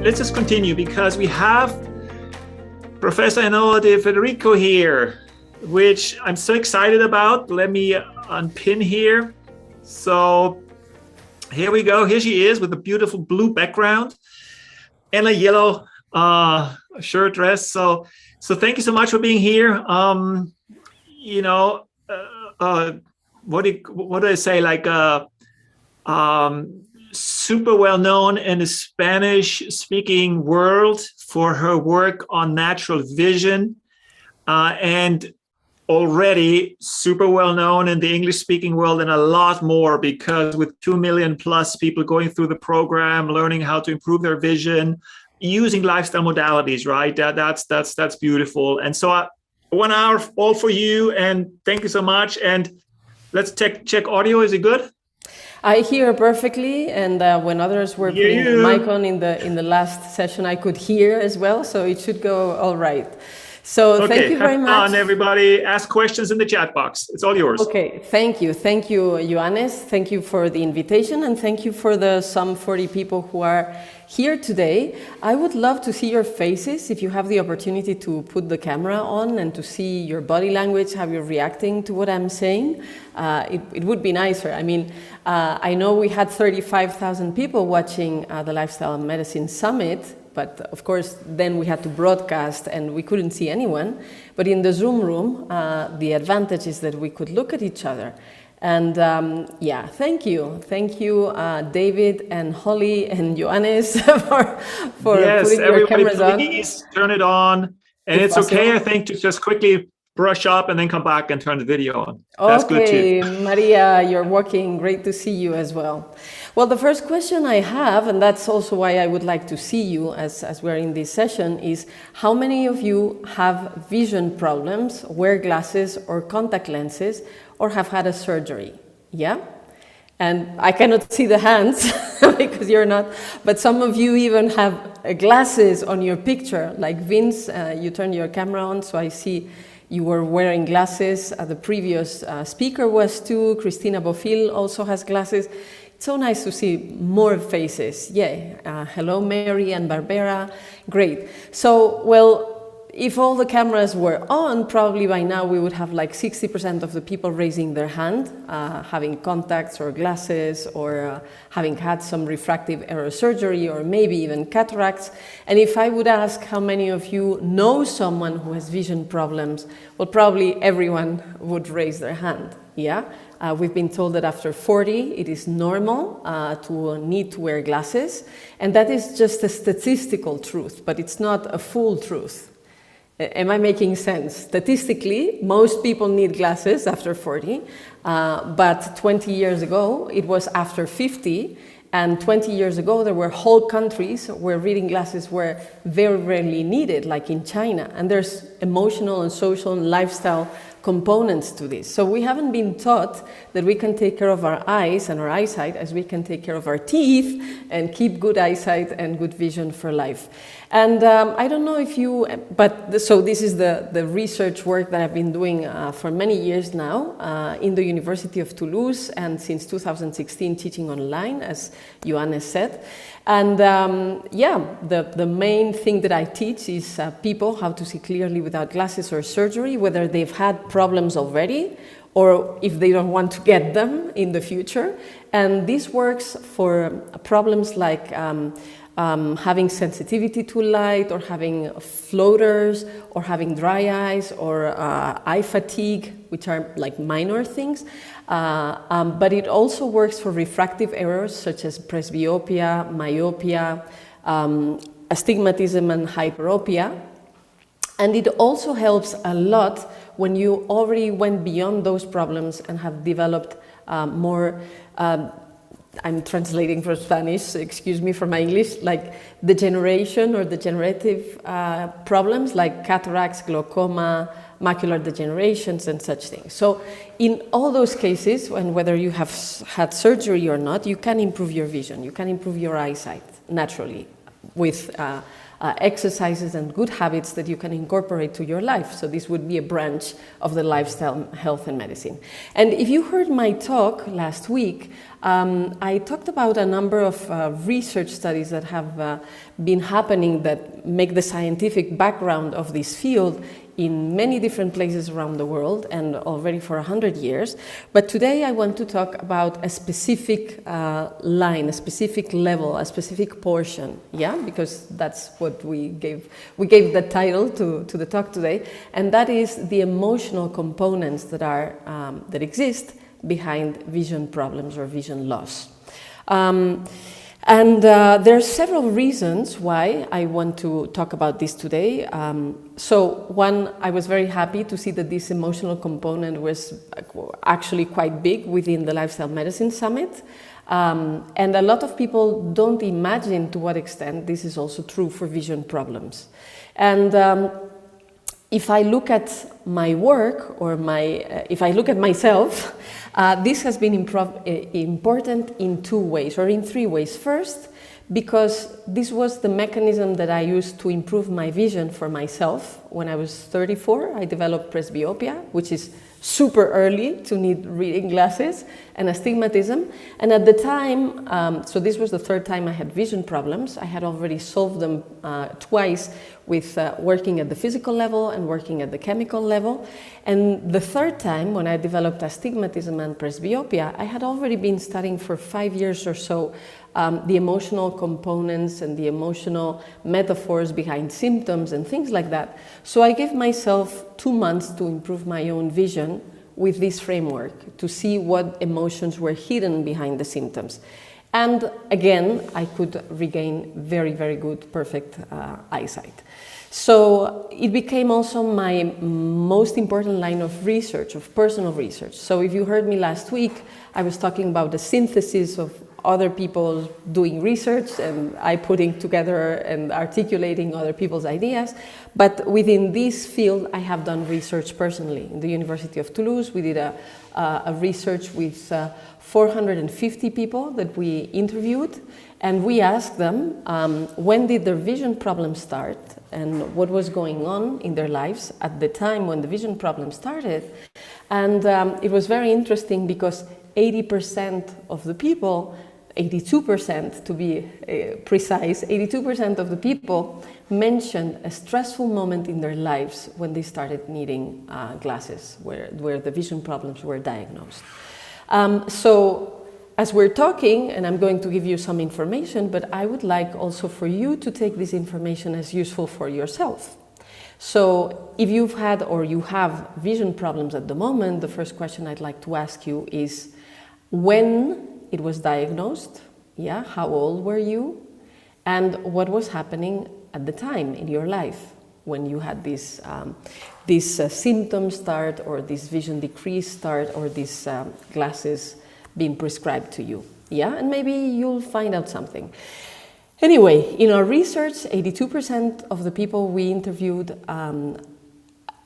let's just continue because we have Professor Ainhoa de Federico here, which I'm so excited about. Let me unpin here. So here we go. Here she is with a beautiful blue background and a yellow shirt dress. So thank you so much for being here. What do I say? Like super well known in the Spanish-speaking world for her work on natural vision, and already super well known in the English-speaking world and a lot more, because with 2 million plus people going through the program, learning how to improve their vision, using lifestyle modalities, right? That's beautiful. And so 1 hour all for you, and thank you so much. And let's check audio. Is it good? I hear perfectly, and when others were putting the mic on in the last session, I could hear as well, so it should go all right. So okay, thank you very much. Come on, everybody, ask questions in the chat box. It's all yours. Okay, thank you, Johannes. Thank you for the invitation, and thank you for the some 40 people who are here today. I would love to see your faces if you have the opportunity to put the camera on and to see your body language, how you're reacting to what I'm saying. It would be nicer. I mean, I know we had 35,000 people watching the Lifestyle Medicine Summit, but of course then we had to broadcast and we couldn't see anyone. But in the Zoom room, the advantage is that we could look at each other. And yeah, thank you, David and Holly and Johannes for putting your cameras on. Please turn it on. And it's okay, I think, to just quickly brush up and then come back and turn the video on. That's good too. Maria, you're working. Great to see you as well. Well, the first question I have, and that's also why I would like to see you as we're in this session, is how many of you have vision problems, wear glasses or contact lenses, or have had a surgery? Yeah? And I cannot see the hands because you're not, but some of you even have glasses on your picture, like Vince, you turned your camera on, so I see you were wearing glasses. The previous speaker was too. Christina Bofil also has glasses. It's so nice to see more faces. Yeah. Hello, Mary and Barbara. Great. So, well, if all the cameras were on, probably by now we would have like 60% of the people raising their hand, having contacts or glasses, or having had some refractive error surgery, or maybe even cataracts. And if I would ask how many of you know someone who has vision problems, well, probably everyone would raise their hand. Yeah. We've been told that after 40, it is normal to need to wear glasses. And that is just a statistical truth, but it's not a full truth. Am I making sense? Statistically, most people need glasses after 40, but 20 years ago, it was after 50, and 20 years ago, there were whole countries where reading glasses were very rarely needed, like in China, and there's emotional and social and lifestyle components to this. So we haven't been taught that we can take care of our eyes and our eyesight as we can take care of our teeth and keep good eyesight and good vision for life. And I don't know if you, but so this is the research work that I've been doing for many years now in the University of Toulouse, and since 2016 teaching online, as Johannes said. And yeah, the main thing that I teach is people how to see clearly without glasses or surgery, whether they've had problems already or if they don't want to get them in the future. And this works for problems like having sensitivity to light, or having floaters, or having dry eyes, or eye fatigue, which are like minor things. But it also works for refractive errors such as presbyopia, myopia, astigmatism and hyperopia. And it also helps a lot when you already went beyond those problems and have developed more I'm translating from Spanish, excuse me for my English, like degeneration or degenerative problems like cataracts, glaucoma, macular degenerations and such things. So in all those cases, and whether you have had surgery or not, you can improve your vision, you can improve your eyesight naturally with exercises and good habits that you can incorporate to your life. So this would be a branch of the lifestyle health and medicine. And if you heard my talk last week, I talked about a number of research studies that have been happening that make the scientific background of this field in many different places around the world and already for 100 years. But today I want to talk about a specific line, a specific level, a specific portion, yeah, because that's what we gave the title to the talk today, and that is the emotional components that are that exist behind vision problems or vision loss. There are several reasons why I want to talk about this today. So one, I was very happy to see that this emotional component was actually quite big within the Lifestyle Medicine Summit. And a lot of people don't imagine to what extent this is also true for vision problems. And if I look at my work or if I look at myself, this has been important in two ways or in three ways. First, because this was the mechanism that I used to improve my vision for myself. When I was 34, I developed presbyopia, which is super early to need reading glasses, and astigmatism. And at the time, so this was the third time I had vision problems. I had already solved them twice with working at the physical level and working at the chemical level. And the third time, when I developed astigmatism and presbyopia, I had already been studying for 5 years or so the emotional components and the emotional metaphors behind symptoms and things like that. So I gave myself 2 months to improve my own vision with this framework, to see what emotions were hidden behind the symptoms. And again, I could regain very, very good, perfect eyesight. So it became also my most important line of research, of personal research. So if you heard me last week, I was talking about the synthesis of other people doing research and I putting together and articulating other people's ideas. But within this field, I have done research personally. In the University of Toulouse, we did a research with 450 people that we interviewed, and we asked them when did their vision problems start and what was going on in their lives at the time when the vision problem started. And it was very interesting because 80% of the people, 82% to be precise, 82% of the people mentioned a stressful moment in their lives when they started needing glasses, where the vision problems were diagnosed. So as we're talking, and I'm going to give you some information, but I would like also for you to take this information as useful for yourself. So if you've had or you have vision problems at the moment, the first question I'd like to ask you is when it was diagnosed, yeah, how old were you, and what was happening at the time in your life when you had these symptoms start, or this vision decrease start, or these glasses being prescribed to you, yeah, and maybe you'll find out something. Anyway, in our research, 82% of the people we interviewed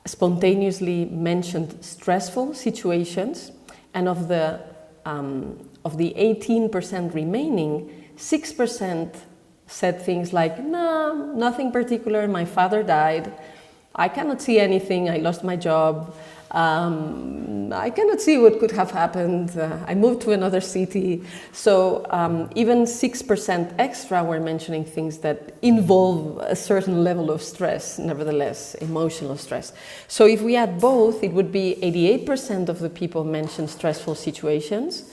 spontaneously mentioned stressful situations, and of the 18% remaining, 6% said things like, no, nothing particular, my father died, I cannot see anything, I lost my job, I cannot see what could have happened, I moved to another city. So even 6% extra were mentioning things that involve a certain level of stress, nevertheless, emotional stress. So if we add both, it would be 88% of the people mentioned stressful situations,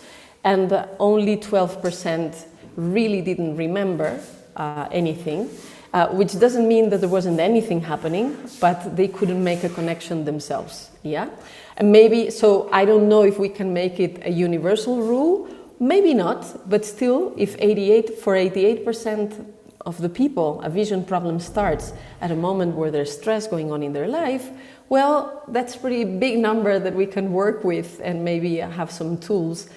and only 12% really didn't remember anything, which doesn't mean that there wasn't anything happening, but they couldn't make a connection themselves, yeah? And maybe, so I don't know if we can make it a universal rule, maybe not, but still, if 88% of the people, a vision problem starts at a moment where there's stress going on in their life, well, that's a pretty big number that we can work with and maybe have some tools,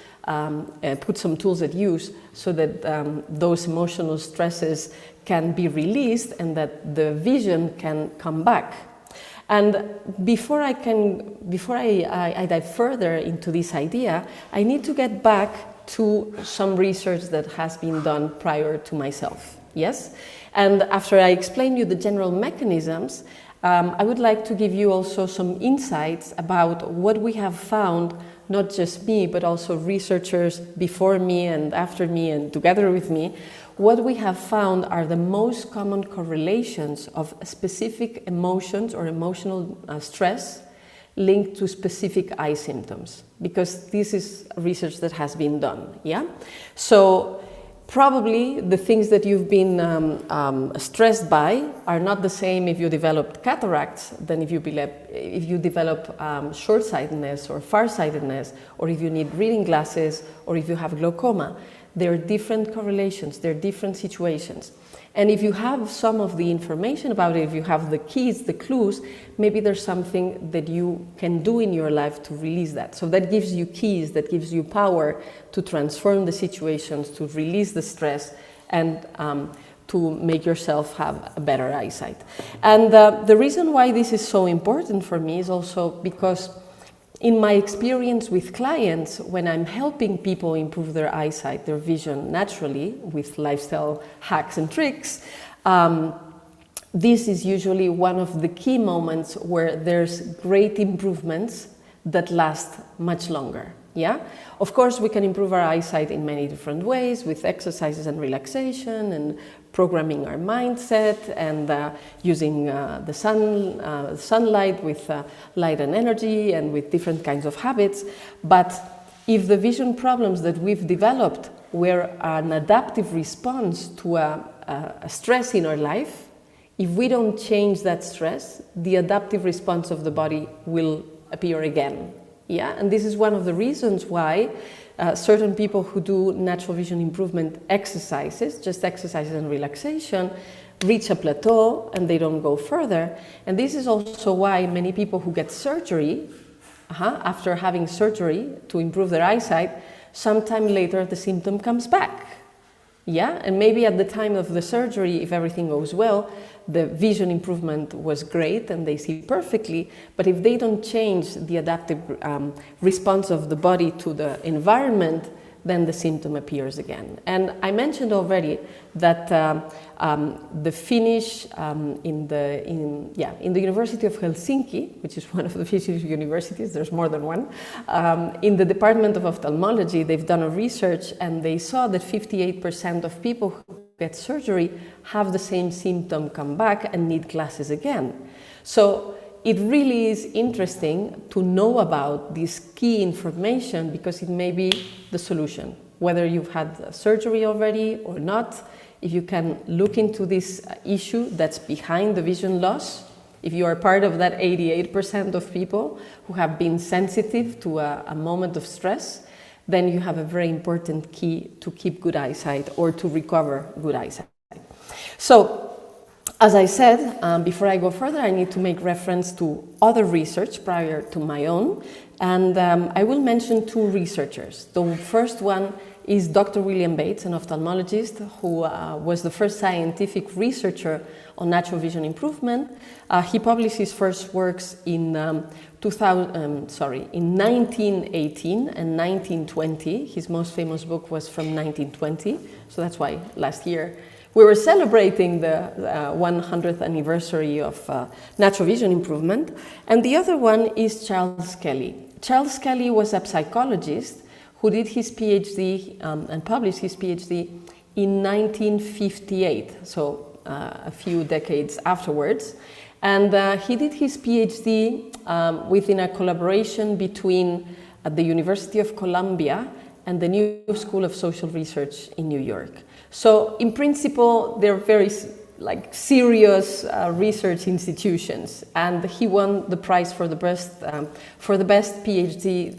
put some tools at use so that those emotional stresses can be released and that the vision can come back. And before I dive further into this idea, I need to get back to some research that has been done prior to myself. Yes? And after I explain you the general mechanisms, I would like to give you also some insights about what we have found, not just me, but also researchers before me and after me and together with me. What we have found are the most common correlations of specific emotions or emotional stress linked to specific eye symptoms, because this is research that has been done, yeah? So probably the things that you've been stressed by are not the same if you developed cataracts than if you develop short-sightedness or far-sightedness, or if you need reading glasses, or if you have glaucoma. There are different correlations, there are different situations. And if you have some of the information about it, if you have the keys, the clues, maybe there's something that you can do in your life to release that. So that gives you keys, that gives you power to transform the situations, to release the stress, and to make yourself have a better eyesight. And the reason why this is so important for me is also because in my experience with clients, when I'm helping people improve their eyesight, their vision naturally with lifestyle hacks and tricks, this is usually one of the key moments where there's great improvements that last much longer. Yeah? Of course, we can improve our eyesight in many different ways with exercises and relaxation and programming our mindset and using the sunlight with light and energy and with different kinds of habits. But if the vision problems that we've developed were an adaptive response to a stress in our life, if we don't change that stress, the adaptive response of the body will appear again. Yeah, and this is one of the reasons why certain people who do natural vision improvement exercises, just exercises and relaxation, reach a plateau and they don't go further. And this is also why many people who get surgery, after having surgery to improve their eyesight, sometime later the symptom comes back. Yeah, and maybe at the time of the surgery, if everything goes well, the vision improvement was great and they see perfectly, but if they don't change the adaptive response of the body to the environment, then the symptom appears again. And I mentioned already that the Finnish in the University of Helsinki, which is one of the Finnish universities, there's more than one, in the Department of Ophthalmology, they've done a research and they saw that 58% of people who get surgery have the same symptom come back and need glasses again. So it really is interesting to know about this key information because it may be the solution. Whether you've had surgery already or not, if you can look into this issue that's behind the vision loss, if you are part of that 88% of people who have been sensitive to a moment of stress, then you have a very important key to keep good eyesight or to recover good eyesight. So, as I said, before I go further, I need to make reference to other research prior to my own, and I will mention two researchers. The first one is Dr. William Bates, an ophthalmologist who was the first scientific researcher on natural vision improvement. He published his first works in 1918 and 1920. His most famous book was from 1920, so that's why last year we were celebrating the 100th anniversary of natural vision improvement. And the other one is Charles Kelley. Charles Kelley was a psychologist who did his PhD and published his PhD in 1958, so a few decades afterwards. And he did his PhD within a collaboration between the University of Columbia and the New School of Social Research in New York. So in principle, they're very serious research institutions, and he won the prize for the best PhD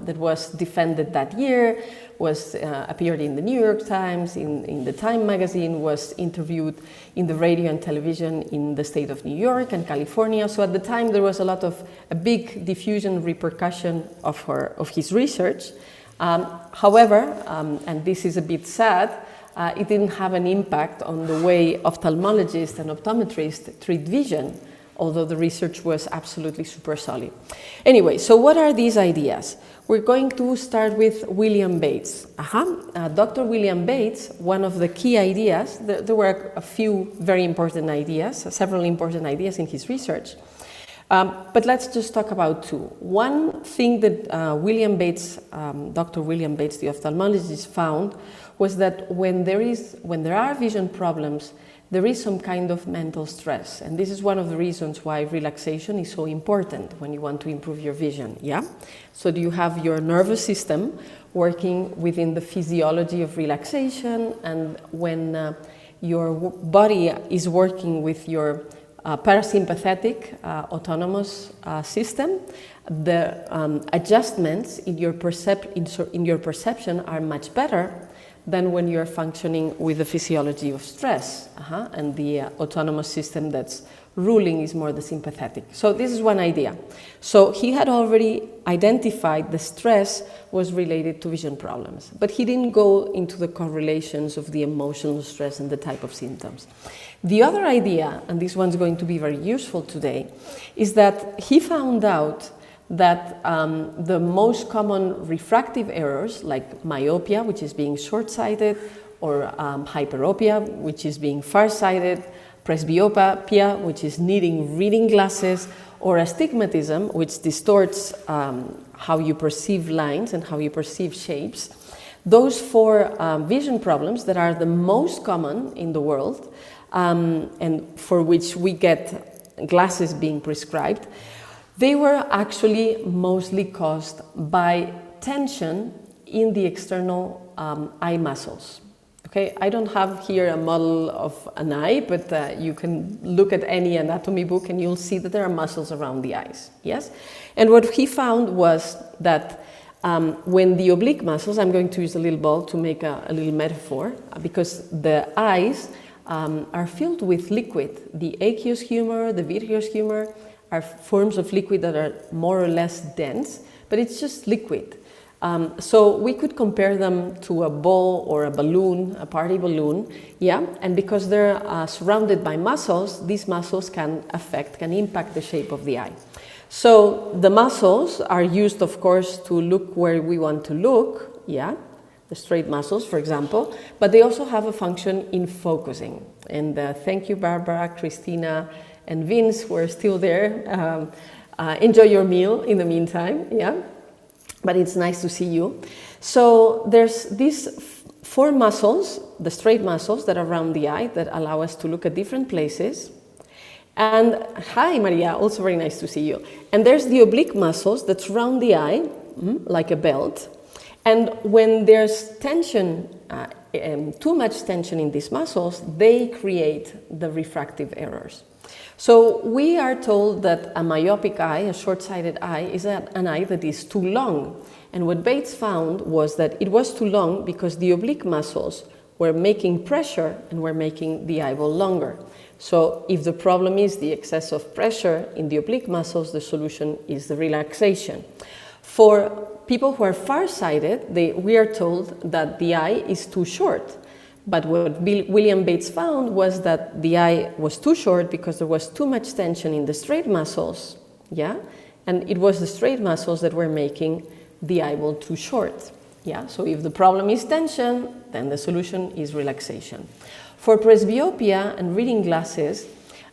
that was defended that year, appeared in the New York Times, in the Time magazine, was interviewed in the radio and television in the state of New York and California. So at the time there was a big diffusion repercussion of his research. However, and this is a bit sad, it didn't have an impact on the way ophthalmologists and optometrists treat vision. although the research was absolutely super solid. Anyway, so what are these ideas? We're going to start with William Bates. Dr. William Bates, one of the key ideas, there were a few very important ideas, several important ideas in his research. But let's just talk about two. One thing that Dr. William Bates, the ophthalmologist, found was that when there are vision problems, there is some kind of mental stress. And this is one of the reasons why relaxation is so important when you want to improve your vision, yeah? So you have your nervous system working within the physiology of relaxation, and when your body is working with your parasympathetic autonomous system, the adjustments in your perception are much better than when you're functioning with the physiology of stress, and the autonomous system that's ruling is more the sympathetic. So this is one idea. So he had already identified the stress was related to vision problems, but he didn't go into the correlations of the emotional stress and the type of symptoms. The other idea, and this one's going to be very useful today, is that he found out that the most common refractive errors, like myopia, which is being short-sighted, or hyperopia, which is being far-sighted, presbyopia, which is needing reading glasses, or astigmatism, which distorts how you perceive lines and how you perceive shapes. Those four vision problems that are the most common in the world, and for which we get glasses being prescribed, they were actually mostly caused by tension in the external eye muscles. Okay, I don't have here a model of an eye, but you can look at any anatomy book and you'll see that there are muscles around the eyes, yes? And what he found was that when the oblique muscles, I'm going to use a little ball to make a little metaphor, because the eyes are filled with liquid. The aqueous humor, the vitreous humor are forms of liquid that are more or less dense, but it's just liquid. So we could compare them to a ball or a balloon, a party balloon, yeah? And because they're surrounded by muscles, these muscles can impact the shape of the eye. So the muscles are used, of course, to look where we want to look, yeah? The straight muscles, for example, but they also have a function in focusing. And thank you, Barbara, Christina, and Vince, who are still there. Enjoy your meal in the meantime, yeah? But it's nice to see you. So there's these four muscles, the straight muscles that are around the eye that allow us to look at different places. And hi, Maria, also very nice to see you. And there's the oblique muscles that surround the eye, like a belt. And when there's tension, too much tension in these muscles, they create the refractive errors. So we are told that a myopic eye, a short-sighted eye, is an eye that is too long. And what Bates found was that it was too long because the oblique muscles were making pressure and were making the eyeball longer. So if the problem is the excess of pressure in the oblique muscles, the solution is the relaxation. For people who are far-sighted, we are told that the eye is too short. But what William Bates found was that the eye was too short because there was too much tension in the straight muscles, yeah? And it was the straight muscles that were making the eyeball too short, yeah? So if the problem is tension, then the solution is relaxation. For presbyopia and reading glasses,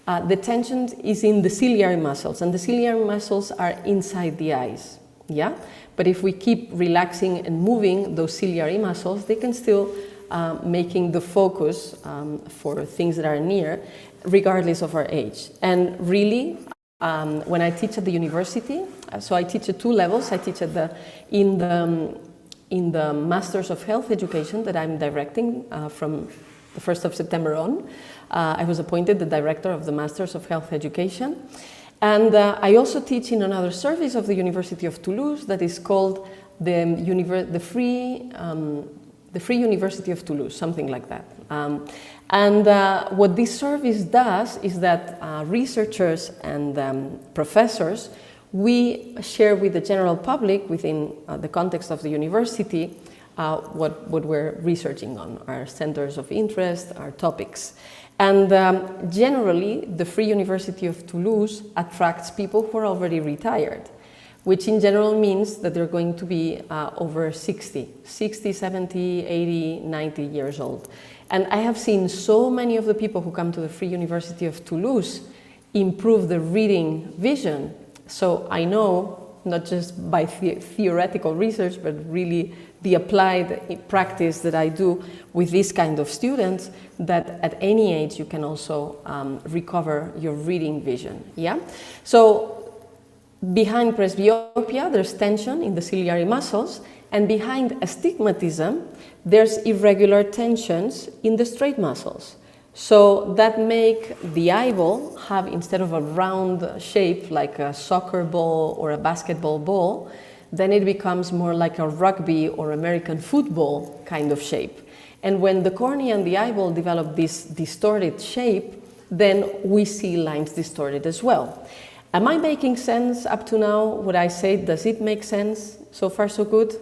the tension is in the ciliary muscles, and the ciliary muscles are inside the eyes, yeah? But if we keep relaxing and moving those ciliary muscles, they can still making the focus for things that are near, regardless of our age. And really, when I teach at the university, so I teach at two levels. I teach at in the Masters of Health Education that I'm directing from the 1st of September on. I was appointed the director of the Masters of Health Education. And I also teach in another service of the University of Toulouse that is called the Free University of Toulouse, something like that. What this service does is that researchers and professors, we share with the general public within the context of the university what we're researching on, our centers of interest, our topics. And generally, the Free University of Toulouse attracts people who are already retired, which in general means that they're going to be over 60, 70, 80, 90 years old. And I have seen so many of the people who come to the Free University of Toulouse improve the reading vision. So I know, not just by theoretical research, but really the applied practice that I do with this kind of students, that at any age you can also recover your reading vision. Yeah. So behind presbyopia, there's tension in the ciliary muscles, and behind astigmatism, there's irregular tensions in the straight muscles. So that make the eyeball have, instead of a round shape like a soccer ball or a basketball ball, then it becomes more like a rugby or American football kind of shape. And when the cornea and the eyeball develop this distorted shape, then we see lines distorted as well. Am I making sense up to now? What I say, does it make sense? So far so good?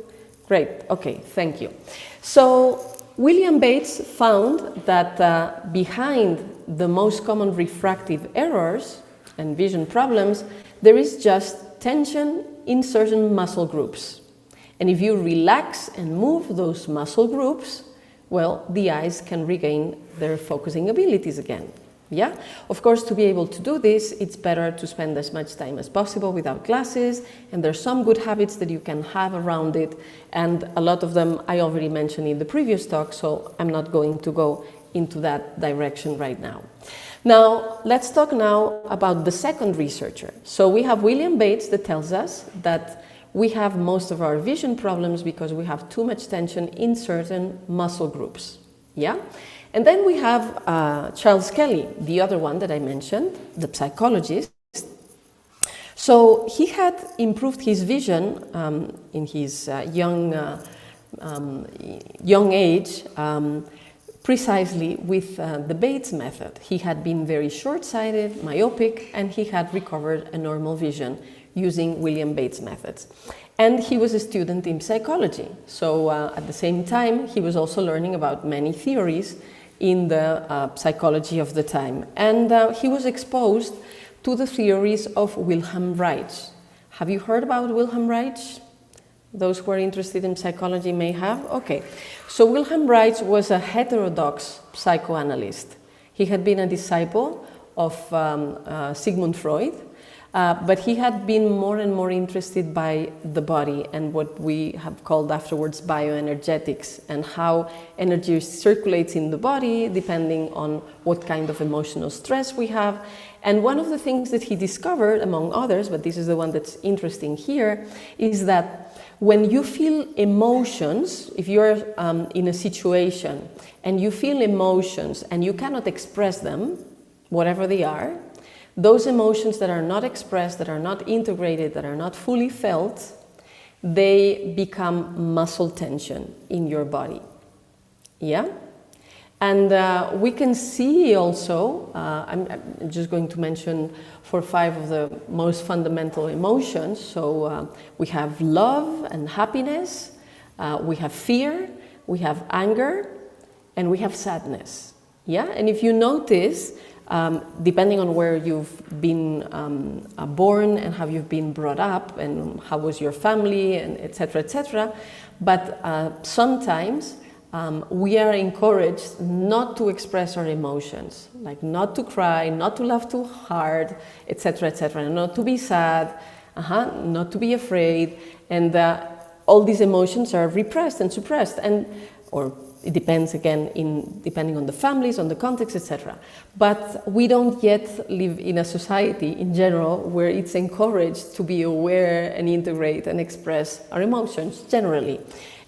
Great, okay, thank you. So William Bates found that behind the most common refractive errors and vision problems, there is just tension in certain muscle groups. And if you relax and move those muscle groups, well, the eyes can regain their focusing abilities again. Yeah? Of course, to be able to do this, it's better to spend as much time as possible without glasses, and there's some good habits that you can have around it, and a lot of them I already mentioned in the previous talk, so I'm not going to go into that direction right now. Now, let's talk now about the second researcher. So we have William Bates that tells us that we have most of our vision problems because we have too much tension in certain muscle groups. Yeah? And then we have Charles Kelley, the other one that I mentioned, the psychologist. So he had improved his vision in his young age precisely with the Bates method. He had been very short-sighted, myopic, and he had recovered a normal vision using William Bates methods. And he was a student in psychology. So at the same time, he was also learning about many theories in the psychology of the time. And he was exposed to the theories of Wilhelm Reich. Have you heard about Wilhelm Reich? Those who are interested in psychology may have. Okay. So Wilhelm Reich was a heterodox psychoanalyst. He had been a disciple of Sigmund Freud, but he had been more and more interested by the body and what we have called afterwards bioenergetics, and how energy circulates in the body depending on what kind of emotional stress we have. And one of the things that he discovered, among others, but this is the one that's interesting here, is that when you feel emotions, if you're in a situation and you feel emotions and you cannot express them, whatever they are, those emotions that are not expressed, that are not integrated, that are not fully felt, they become muscle tension in your body. Yeah? And we can see also, I'm just going to mention 4 or 5 of the most fundamental emotions. So we have love and happiness, we have fear, we have anger, and we have sadness. Yeah? And if you notice, depending on where you've been born and how you've been brought up and how was your family, and etc., but sometimes we are encouraged not to express our emotions, like not to cry, not to laugh too hard, etc., not to be sad, not to be afraid, and all these emotions are repressed and suppressed, and or it depends again depending on the families, on the context, etc. But we don't yet live in a society in general where it's encouraged to be aware and integrate and express our emotions generally.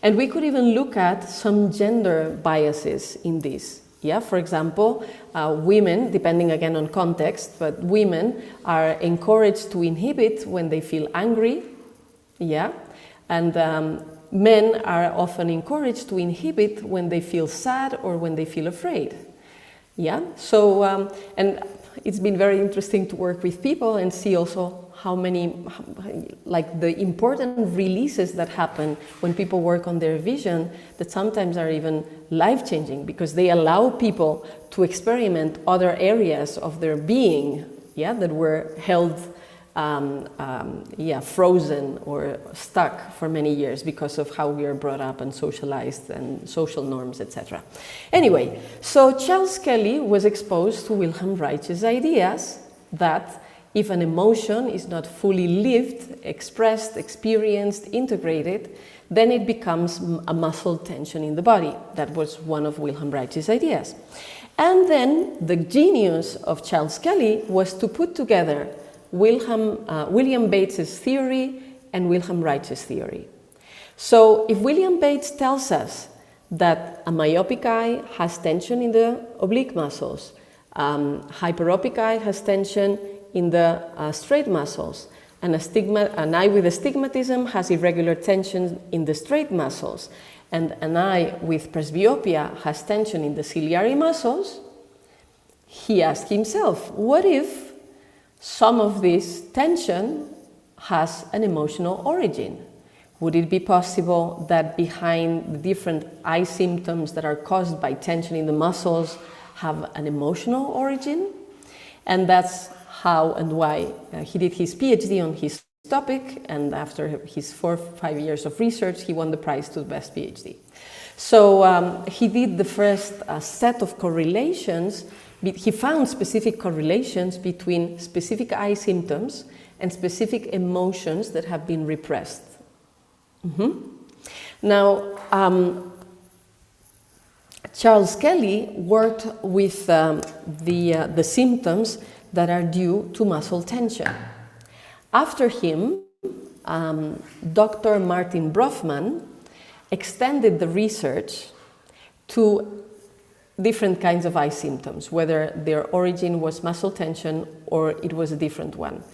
And we could even look at some gender biases in this. Yeah, for example, women, depending again on context, but women are encouraged to inhibit when they feel angry. Yeah, and men are often encouraged to inhibit when they feel sad or when they feel afraid. Yeah, so, and it's been very interesting to work with people and see also how many, like the important releases that happen when people work on their vision that sometimes are even life-changing because they allow people to experiment other areas of their being, yeah, that were held frozen or stuck for many years because of how we are brought up and socialized and social norms, etc. Anyway, so Charles Kelley was exposed to Wilhelm Reich's ideas that if an emotion is not fully lived, expressed, experienced, integrated, then it becomes a muscle tension in the body. That was one of Wilhelm Reich's ideas. And then the genius of Charles Kelley was to put together William Bates's theory and Wilhelm Reich's theory. So if William Bates tells us that a myopic eye has tension in the oblique muscles, hyperopic eye has tension in the straight muscles, and an eye with astigmatism has irregular tension in the straight muscles, and an eye with presbyopia has tension in the ciliary muscles, he asked himself, what if some of this tension has an emotional origin? Would it be possible that behind the different eye symptoms that are caused by tension in the muscles have an emotional origin? And that's how and why he did his PhD on his topic, and after his 4 or 5 years of research, he won the prize to the best PhD. So he did the first set of correlations. He found specific correlations between specific eye symptoms and specific emotions that have been repressed. Now, Charles Kelley worked with the symptoms that are due to muscle tension. After him, Dr. Martin Brofman extended the research to different kinds of eye symptoms, whether their origin was muscle tension or it was a different one.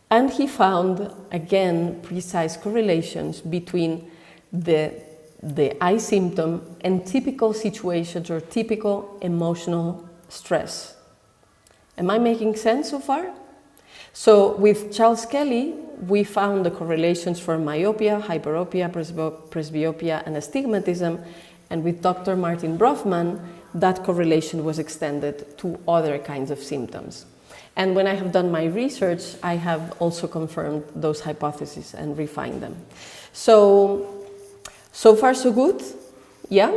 And he found, again, precise correlations between the eye symptom and typical situations or typical emotional stress. Am I making sense so far? So with Charles Kelley, we found the correlations for myopia, hyperopia, presbyopia, and astigmatism. And with Dr. Martin Brofman, that correlation was extended to other kinds of symptoms. And when I have done my research, I have also confirmed those hypotheses and refined them. So far so good? Yeah?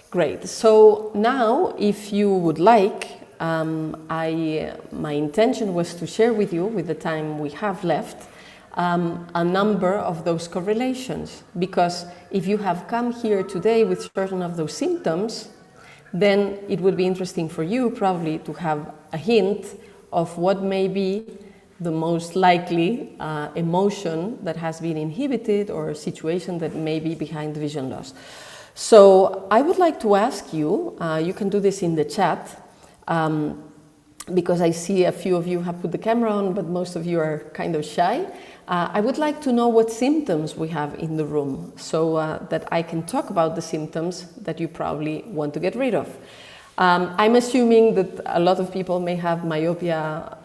Great. So now, if you would like, my intention was to share with you, with the time we have left, a number of those correlations. Because if you have come here today with certain of those symptoms, then it would be interesting for you probably to have a hint of what may be the most likely emotion that has been inhibited or a situation that may be behind the vision loss. So I would like to ask you, you can do this in the chat, because I see a few of you have put the camera on, but most of you are kind of shy. I would like to know what symptoms we have in the room so that I can talk about the symptoms that you probably want to get rid of. I'm assuming that a lot of people may have myopia,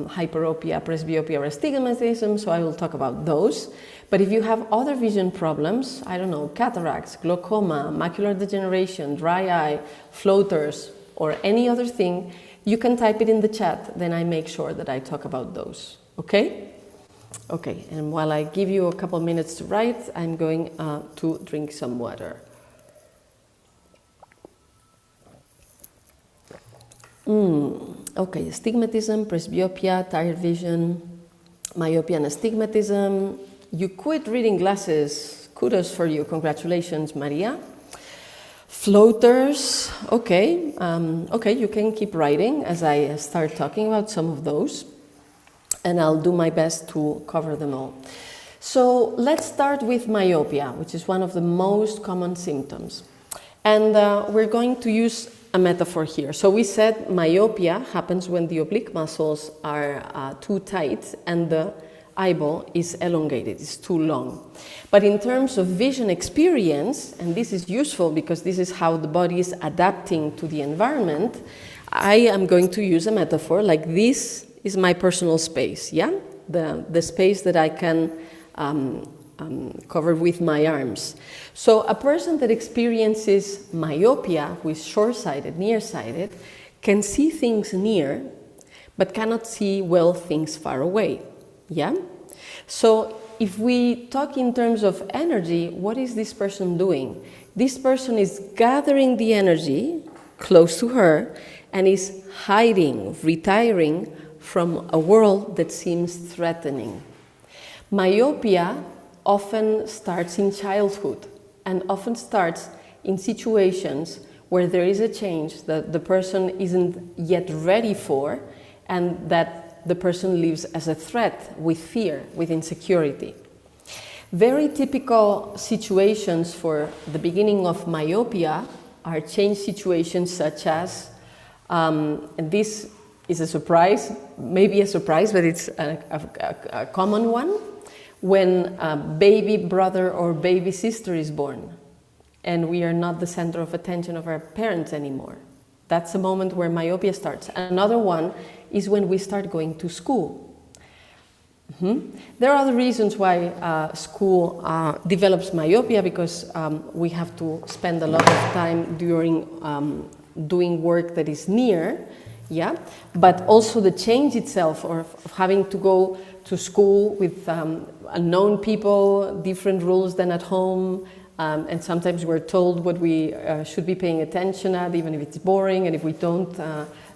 hyperopia, presbyopia, or astigmatism, so I will talk about those. But if you have other vision problems, I don't know, cataracts, glaucoma, macular degeneration, dry eye, floaters, or any other thing, you can type it in the chat, then I make sure that I talk about those, okay? Okay, and while I give you a couple minutes to write, I'm going to drink some water. Okay, astigmatism, presbyopia, tired vision, myopia and astigmatism. You quit reading glasses. Kudos for you. Congratulations, Maria. Floaters. Okay, okay, you can keep writing as I start talking about some of those, and I'll do my best to cover them all. So let's start with myopia, which is one of the most common symptoms. And we're going to use a metaphor here. So we said myopia happens when the oblique muscles are too tight and the eyeball is elongated, it's too long. But in terms of vision experience, and this is useful because this is how the body is adapting to the environment, I am going to use a metaphor like this is my personal space, yeah? The space that I can cover with my arms. So a person that experiences myopia, who is short-sighted, nearsighted, can see things near, but cannot see well things far away, yeah? So if we talk in terms of energy, what is this person doing? This person is gathering the energy close to her and is hiding, retiring from a world that seems threatening. Myopia often starts in childhood and often starts in situations where there is a change that the person isn't yet ready for and that the person lives as a threat, with fear, with insecurity. Very typical situations for the beginning of myopia are change situations such as, and this is a surprise, maybe a surprise, but it's a common one, when a baby brother or baby sister is born and we are not the center of attention of our parents anymore. That's a moment where myopia starts. Another one is when we start going to school. There are other reasons why school develops myopia, because we have to spend a lot of time during doing work that is near, yeah, but also the change itself, or of having to go to school with unknown people, different rules than at home, and sometimes we're told what we should be paying attention at, even if it's boring, and if we don't,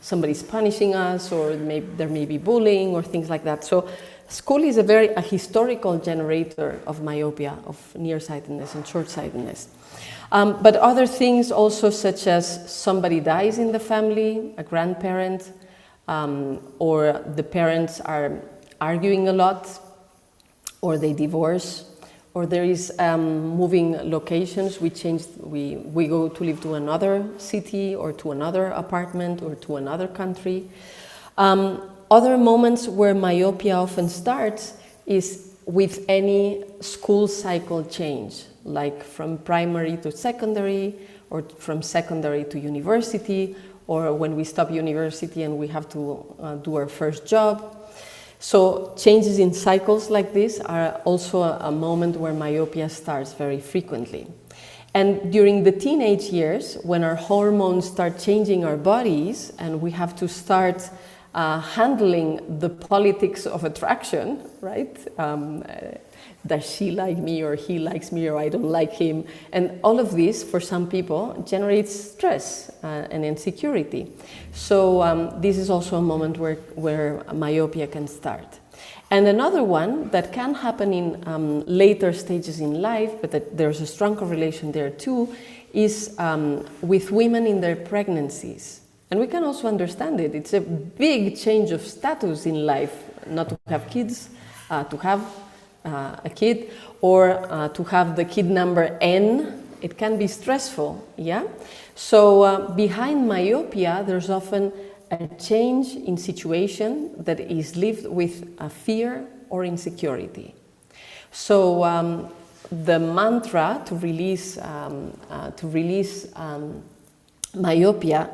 somebody's punishing us, or there may be bullying or things like that. So school is a historical generator of myopia, of nearsightedness and short-sightedness. But other things also, such as somebody dies in the family, a grandparent, or the parents are arguing a lot, or they divorce, or there is moving locations. We go to live to another city, or to another apartment, or to another country. Other moments where myopia often starts is with any school cycle change, like from primary to secondary, or from secondary to university, or when we stop university and we have to do our first job. So changes in cycles like this are also a moment where myopia starts very frequently. And during the teenage years, when our hormones start changing our bodies and we have to start handling the politics of attraction, right? Does she like me, or he likes me, or I don't like him? And all of this, for some people, generates stress and insecurity. So this is also a moment where myopia can start. And another one that can happen in later stages in life, but that there's a strong correlation there too, is with women in their pregnancies. And we can also understand it. It's a big change of status in life, not to have kids, to have a kid, or to have the kid number N. It can be stressful, yeah? So behind myopia, there's often a change in situation that is lived with fear or insecurity. So the mantra to release myopia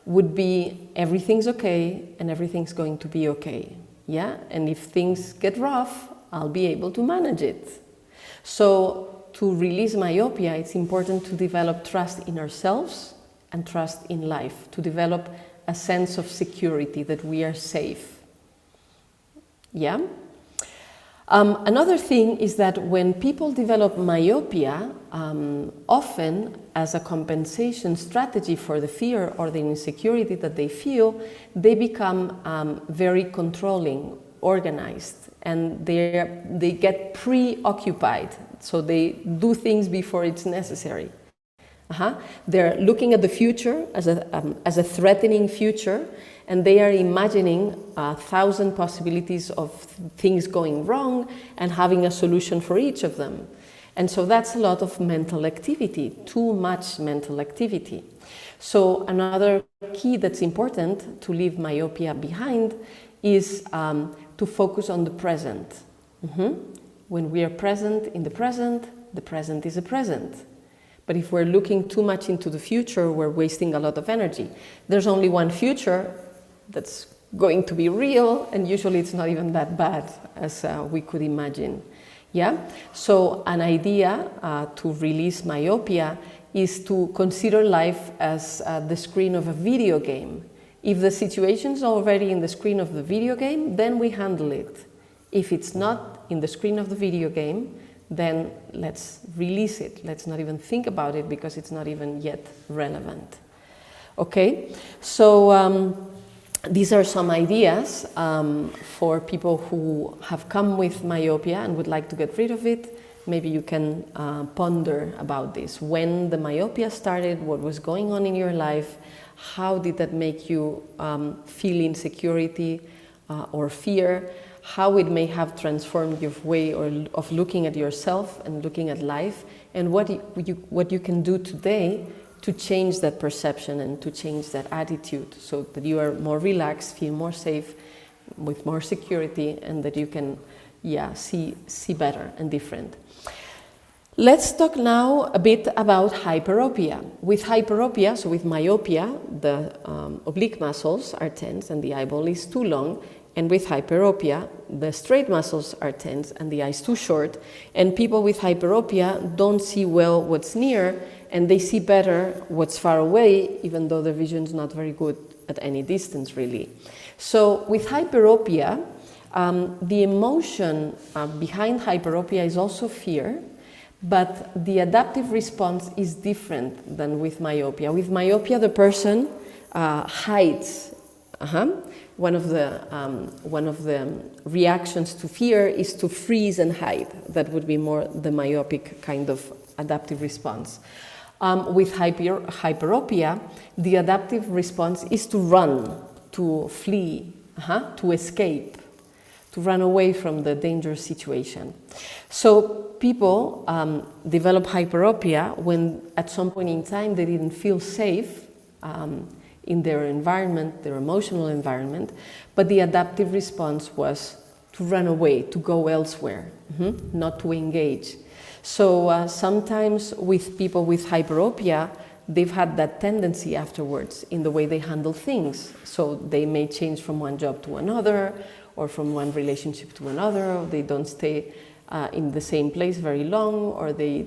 would be, everything's okay and everything's going to be okay, yeah? And if things get rough, I'll be able to manage it. So to release myopia, it's important to develop trust in ourselves and trust in life, to develop a sense of security, that we are safe, yeah? Another thing is that when people develop myopia, often as a compensation strategy for the fear or the insecurity that they feel, they become very controlling, organized, and they get preoccupied. So they do things before it's necessary. They're looking at the future as a threatening future, and they are imagining 1,000 possibilities of things going wrong and having a solution for each of them. And so that's a lot of mental activity, too much mental activity. So another key that's important to leave myopia behind is to focus on the present. When we are present in the present is a present. But if we're looking too much into the future, we're wasting a lot of energy. There's only one future that's going to be real, and usually it's not even that bad as we could imagine. Yeah? So an idea to release myopia is to consider life as the screen of a video game. If the situation's already in the screen of the video game, then we handle it. If it's not in the screen of the video game, then let's release it. Let's not even think about it because it's not even yet relevant. Okay? So these are some ideas for people who have come with myopia and would like to get rid of it. Maybe you can ponder about this. When the myopia started, what was going on in your life, how did that make you feel insecurity or fear, how it may have transformed your way of looking at yourself and looking at life, and what you can do today to change that perception and to change that attitude so that you are more relaxed, feel more safe, with more security, and that you can see better and different. Let's talk now a bit about hyperopia. With hyperopia, so with myopia, the oblique muscles are tense and the eyeball is too long, and with hyperopia, the straight muscles are tense and the eye is too short, and people with hyperopia don't see well what's near, and they see better what's far away, even though their vision is not very good at any distance, really. So with hyperopia, the emotion behind hyperopia is also fear, but the adaptive response is different than with myopia. With myopia, the person hides. One of the reactions to fear is to freeze and hide. That would be more the myopic kind of adaptive response. With hyperopia, the adaptive response is to run, to flee, to escape, to run away from the dangerous situation. So people develop hyperopia when at some point in time they didn't feel safe in their environment, their emotional environment, but the adaptive response was to run away, to go elsewhere, not to engage. So sometimes with people with hyperopia, they've had that tendency afterwards in the way they handle things. So they may change from one job to another, or from one relationship to another, or they don't stay in the same place very long, or they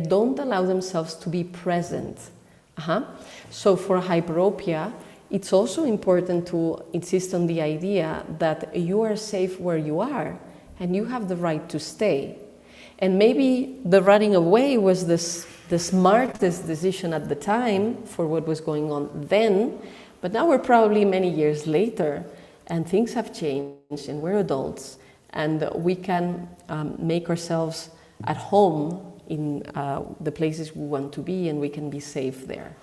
don't allow themselves to be present. So for hyperopia, it's also important to insist on the idea that you are safe where you are, and you have the right to stay. And maybe the running away was the smartest decision at the time for what was going on then, but now we're probably many years later, and things have changed, and we're adults, and we can make ourselves at home in the places we want to be, and we can be safe there.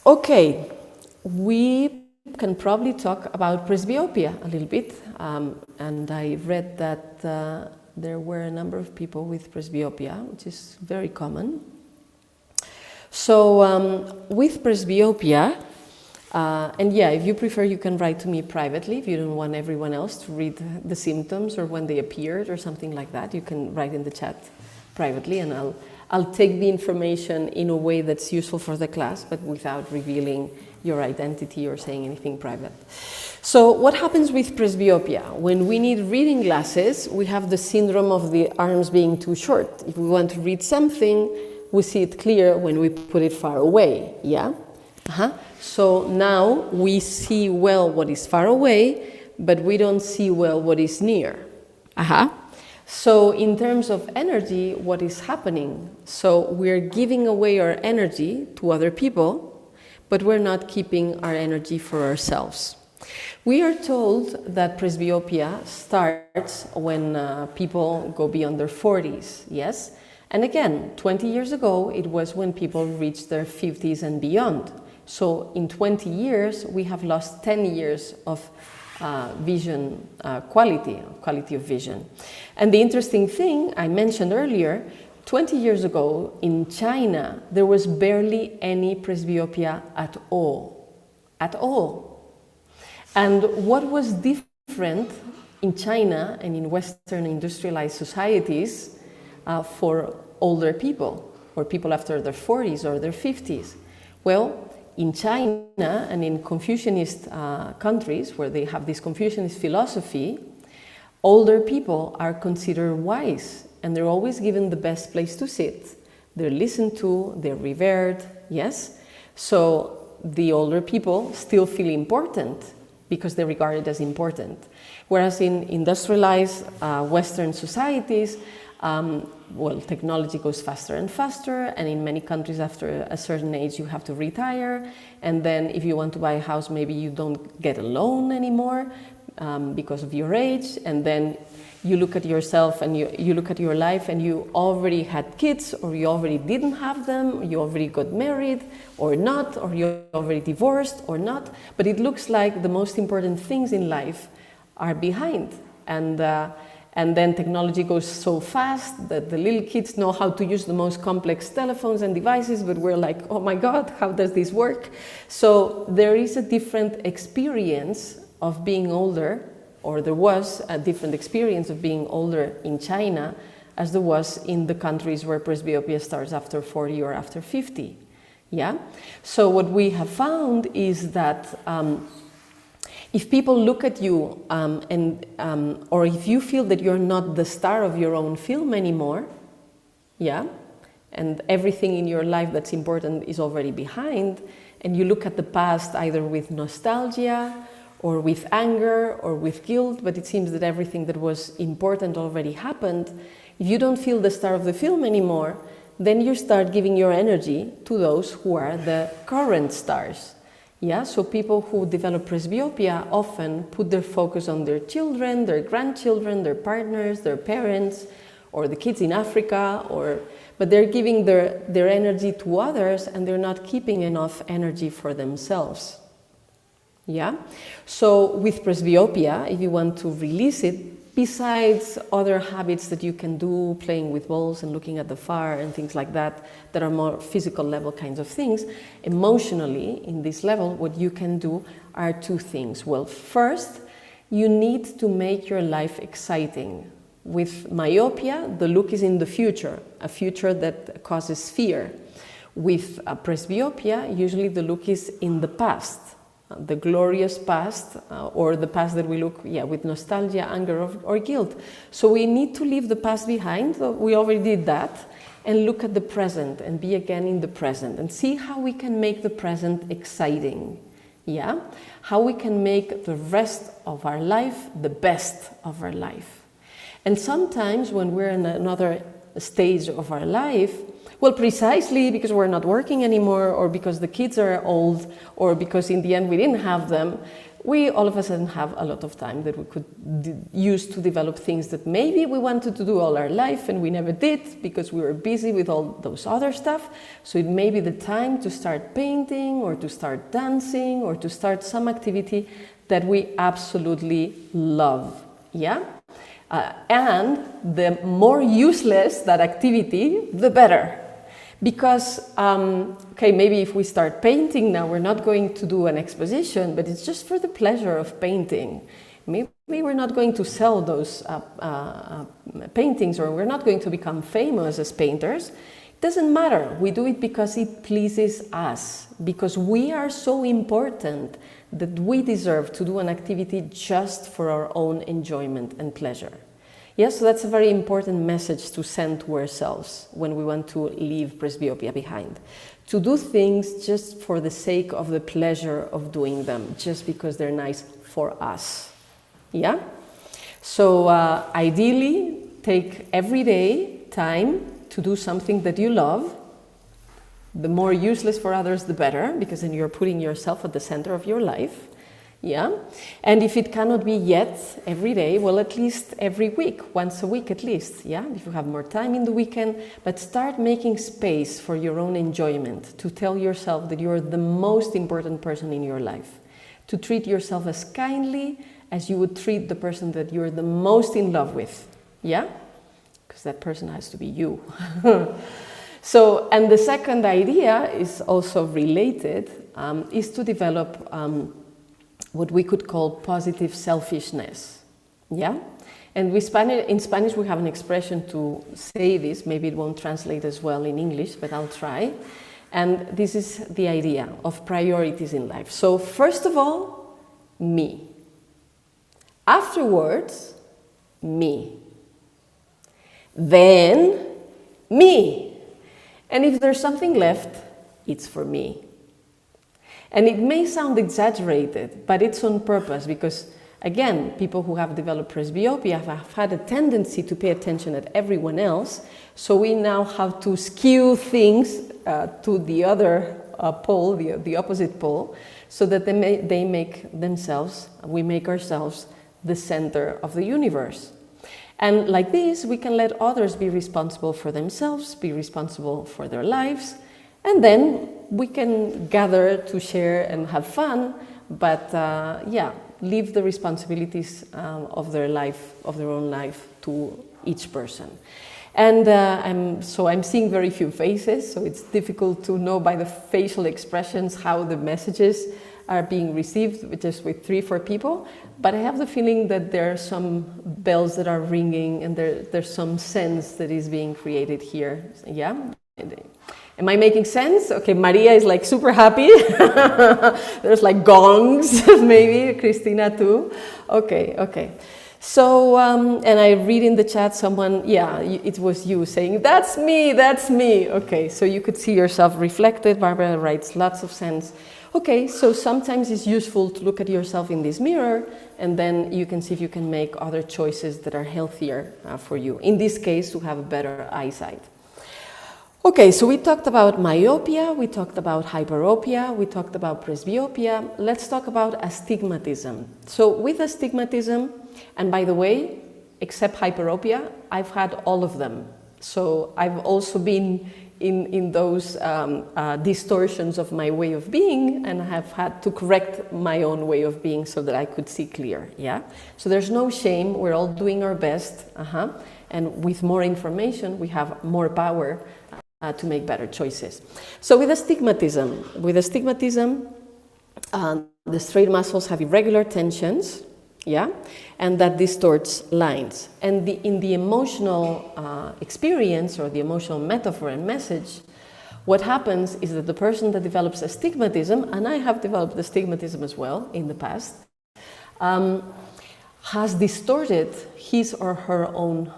Okay, we can probably talk about presbyopia a little bit, and I read that there were a number of people with presbyopia, which is very common. So with presbyopia, and if you prefer, you can write to me privately. If you don't want everyone else to read the symptoms or when they appeared or something like that, you can write in the chat privately, and I'll take the information in a way that's useful for the class, but without revealing your identity or saying anything private. So what happens with presbyopia? When we need reading glasses, we have the syndrome of the arms being too short. If we want to read something, we see it clear when we put it far away, So now we see well what is far away, but we don't see well what is near. So in terms of energy, what is happening? So we're giving away our energy to other people, but we're not keeping our energy for ourselves. We are told that presbyopia starts when people go beyond their 40s, yes? And again, 20 years ago, it was when people reached their 50s and beyond. So in 20 years, we have lost 10 years of vision quality of vision. And the interesting thing I mentioned earlier, 20 years ago in China, there was barely any presbyopia at all. And what was different in China and in Western industrialized societies for older people? or people after their 40s or their 50s? Well, in China and in Confucianist countries where they have this Confucianist philosophy, older people are considered wise and they're always given the best place to sit. They're listened to, they're revered, yes? So the older people still feel important because they're regarded as important. Whereas in industrialized Western societies, well, technology goes faster and faster, and in many countries after a certain age you have to retire, and then if you want to buy a house maybe you don't get a loan anymore because of your age, and then you look at yourself and you look at your life and you already had kids, or you already didn't have them, you already got married or not, or you already divorced or not, but it looks like the most important things in life are behind. And then technology goes so fast that the little kids know how to use the most complex telephones and devices, but we're like, oh my God, how does this work? So there is a different experience of being older, or there was a different experience of being older in China as there was in the countries where presbyopia starts after 40 or after 50. Yeah? So what we have found is that if people look at you or if you feel that you're not the star of your own film anymore, yeah, and everything in your life that's important is already behind, and you look at the past either with nostalgia or with anger or with guilt, but it seems that everything that was important already happened, if you don't feel the star of the film anymore, then you start giving your energy to those who are the current stars. Yeah, so people who develop presbyopia often put their focus on their children, their grandchildren, their partners, their parents, or the kids in Africa, but they're giving their energy to others and they're not keeping enough energy for themselves. Yeah, so with presbyopia, if you want to release it, besides other habits that you can do, playing with balls and looking at the fire and things like that, that are more physical level kinds of things, emotionally, in this level, what you can do are two things. Well, first, you need to make your life exciting. With myopia, the look is in the future, a future that causes fear. With presbyopia, usually the look is in the past, the glorious past, or the past that we look, yeah, with nostalgia, anger, or guilt. So we need to leave the past behind. We already did that, and look at the present and be again in the present and see how we can make the present exciting. Yeah, how we can make the rest of our life the best of our life. And sometimes when we're in another stage of our life, well, precisely because we're not working anymore, or because the kids are old, or because in the end we didn't have them, we all of a sudden have a lot of time that we could use to develop things that maybe we wanted to do all our life and we never did because we were busy with all those other stuff. So it may be the time to start painting, or to start dancing, or to start some activity that we absolutely love. Yeah? And the more useless that activity, the better. Because, okay, maybe if we start painting now, we're not going to do an exposition, but it's just for the pleasure of painting. Maybe we're not going to sell those paintings, or we're not going to become famous as painters. It doesn't matter. We do it because it pleases us, because we are so important that we deserve to do an activity just for our own enjoyment and pleasure. Yes, so that's a very important message to send to ourselves when we want to leave presbyopia behind. To do things just for the sake of the pleasure of doing them, just because they're nice for us. Yeah? So ideally, take every day time to do something that you love. The more useless for others, the better, because then you're putting yourself at the center of your life. Yeah, and if it cannot be yet every day, well, at least every week, once a week at least, yeah, if you have more time in the weekend, but start making space for your own enjoyment, to tell yourself that you're the most important person in your life, to treat yourself as kindly as you would treat the person that you're the most in love with, yeah, because that person has to be you. So, and the second idea is also related, is to develop what we could call positive selfishness, yeah? And in Spanish we have an expression to say this, maybe it won't translate as well in English, but I'll try. And this is the idea of priorities in life. So first of all, me. Afterwards, me. Then, me. And if there's something left, it's for me. And it may sound exaggerated, but it's on purpose because, again, people who have developed presbyopia have had a tendency to pay attention at everyone else, so we now have to skew things to the other pole, the opposite pole, so that we make ourselves the center of the universe. And like this, we can let others be responsible for themselves, be responsible for their lives, and then we can gather to share and have fun, but leave the responsibilities of their own life to each person. And I'm seeing very few faces, so it's difficult to know by the facial expressions how the messages are being received, just with 3-4 people. But I have the feeling that there are some bells that are ringing, and there's some sense that is being created here. Yeah? Am I making sense? Okay, Maria is like super happy. There's like gongs, maybe. Christina too. Okay. So, and I read in the chat someone, it was you saying, that's me. Okay, so you could see yourself reflected. Barbara writes lots of sense. Okay, so sometimes it's useful to look at yourself in this mirror, and then you can see if you can make other choices that are healthier for you. In this case, to have a better eyesight. Okay, so we talked about myopia, we talked about hyperopia, we talked about presbyopia. Let's talk about astigmatism. So with astigmatism, and by the way, except hyperopia, I've had all of them. So I've also been in those distortions of my way of being, and have had to correct my own way of being so that I could see clear. Yeah. So there's no shame. We're all doing our best, and with more information, we have more power to make better choices. So with astigmatism, the straight muscles have irregular tensions. Yeah, and that distorts lines. And in the emotional experience, or the emotional metaphor and message, what happens is that the person that develops astigmatism, and I have developed astigmatism as well in the past, has distorted his or her own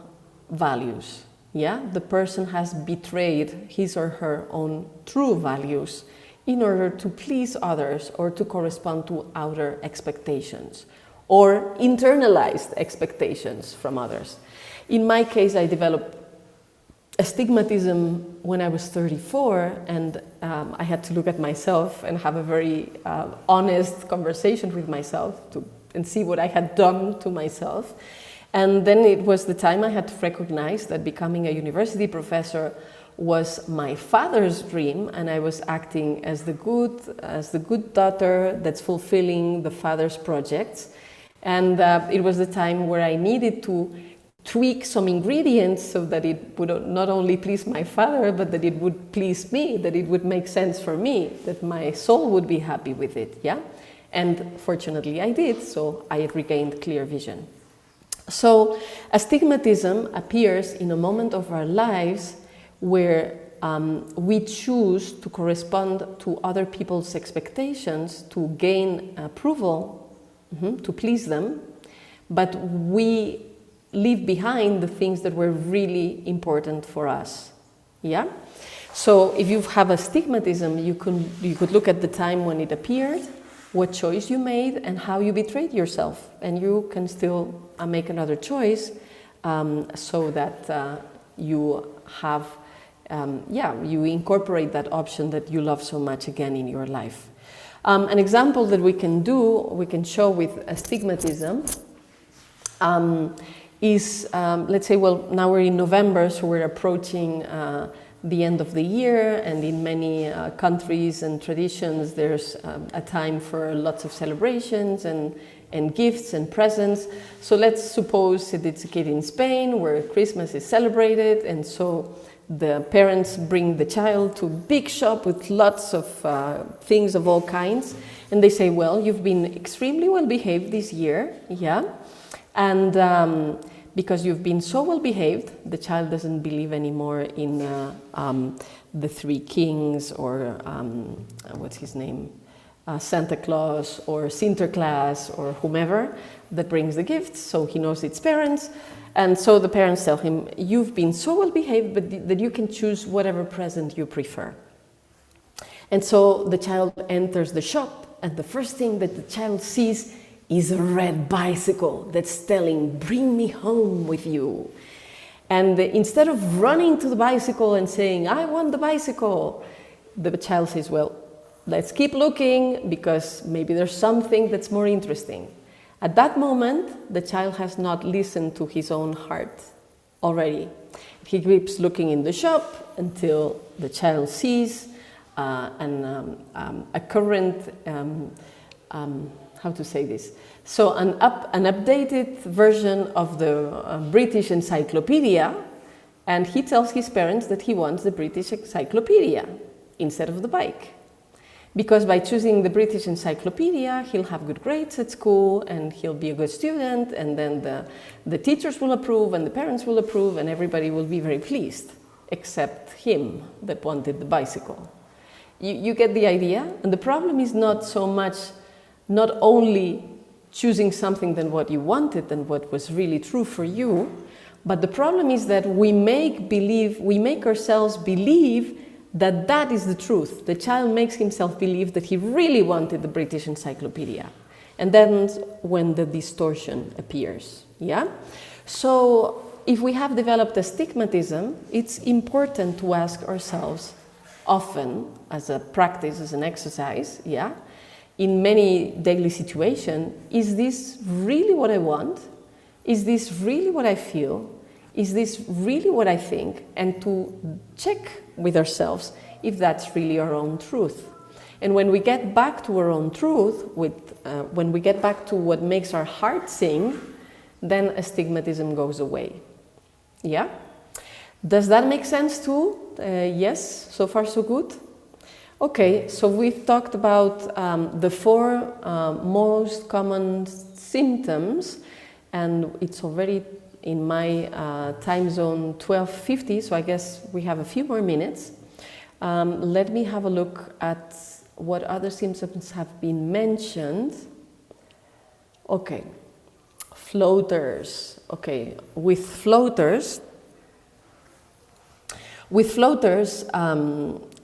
values. Yeah, the person has betrayed his or her own true values in order to please others or to correspond to outer expectations, or internalized expectations from others. In my case, I developed astigmatism when I was 34, and I had to look at myself and have a very honest conversation with myself and see what I had done to myself. And then it was the time I had to recognize that becoming a university professor was my father's dream, and I was acting as the good daughter that's fulfilling the father's projects. And it was the time where I needed to tweak some ingredients so that it would not only please my father, but that it would please me, that it would make sense for me, that my soul would be happy with it, yeah? And fortunately I did, so I regained clear vision. So astigmatism appears in a moment of our lives where we choose to correspond to other people's expectations, to gain approval, to please them, but we leave behind the things that were really important for us. Yeah? So if you have astigmatism, you could look at the time when it appeared, what choice you made, and how you betrayed yourself. And you can still make another choice so that you have, you incorporate that option that you love so much again in your life. An example that we can show with astigmatism is, let's say, well, now we're in November, so we're approaching the end of the year, and in many countries and traditions, there's a time for lots of celebrations and gifts and presents. So let's suppose that it's a kid in Spain where Christmas is celebrated, and so the parents bring the child to a big shop with lots of things of all kinds, and they say, well, you've been extremely well behaved this year, yeah, and because you've been so well behaved, the child doesn't believe anymore in the three kings or what's his name? Santa Claus or Sinterklaas or whomever that brings the gifts, so he knows its parents. And so the parents tell him, you've been so well behaved, but that you can choose whatever present you prefer. And so the child enters the shop, and the first thing that the child sees is a red bicycle that's telling, bring me home with you. And instead of running to the bicycle and saying, I want the bicycle, the child says, well, let's keep looking because maybe there's something that's more interesting. At that moment, the child has not listened to his own heart already. He keeps looking in the shop until the child sees a current, how to say this? So an updated version of the British Encyclopedia, and he tells his parents that he wants the British Encyclopedia instead of the bike. Because by choosing the British Encyclopedia, he'll have good grades at school and he'll be a good student, and then the teachers will approve and the parents will approve and everybody will be very pleased, except him that wanted the bicycle. You get the idea? And the problem is not so much, not only choosing something than what you wanted and what was really true for you, but the problem is that we make ourselves believe that that is the truth. The child makes himself believe that he really wanted the British Encyclopedia. And then when the distortion appears, yeah? So if we have developed astigmatism, it's important to ask ourselves often, as a practice, as an exercise, yeah? In many daily situations, is this really what I want? Is this really what I feel? Is this really what I think? And to check with ourselves if that's really our own truth. And when we get back to our own truth, when we get back to what makes our heart sing, then astigmatism goes away. Yeah? Does that make sense too? Yes, so far so good? Okay, so we've talked about the four most common symptoms, and it's already in my time zone 12:50, so I guess we have a few more minutes. Let me have a look at what other symptoms have been mentioned. Okay, floaters. Okay, with floaters,